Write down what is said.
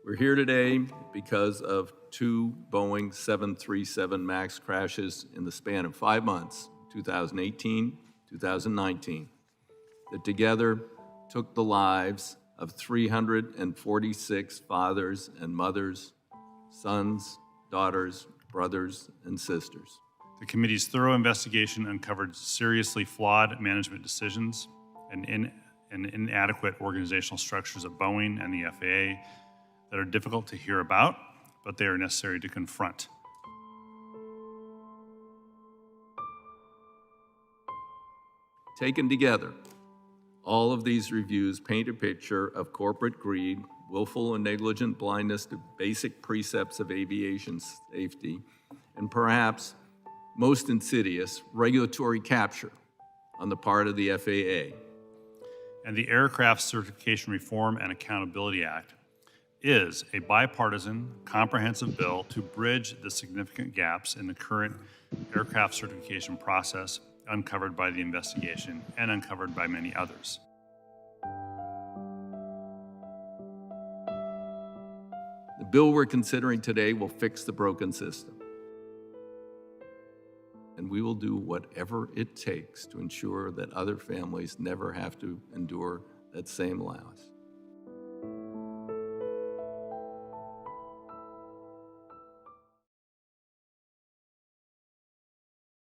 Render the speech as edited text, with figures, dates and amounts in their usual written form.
We're here today because of two Boeing 737 MAX crashes in the span of 5 months, 2018, 2019, that together took the lives of 346 fathers and mothers, sons, daughters, brothers, and sisters. The committee's thorough investigation uncovered seriously flawed management decisions and inadequate organizational structures at Boeing and the FAA that are difficult to hear about, but they are necessary to confront. Taken together, all of these reviews paint a picture of corporate greed, willful and negligent blindness to basic precepts of aviation safety, and perhaps most insidious, regulatory capture on the part of the FAA. And the Aircraft Certification Reform and Accountability Act is a bipartisan, comprehensive bill to bridge the significant gaps in the current aircraft certification process uncovered by the investigation and uncovered by many others. The bill we're considering today will fix the broken system. And we will do whatever it takes to ensure that other families never have to endure that same loss.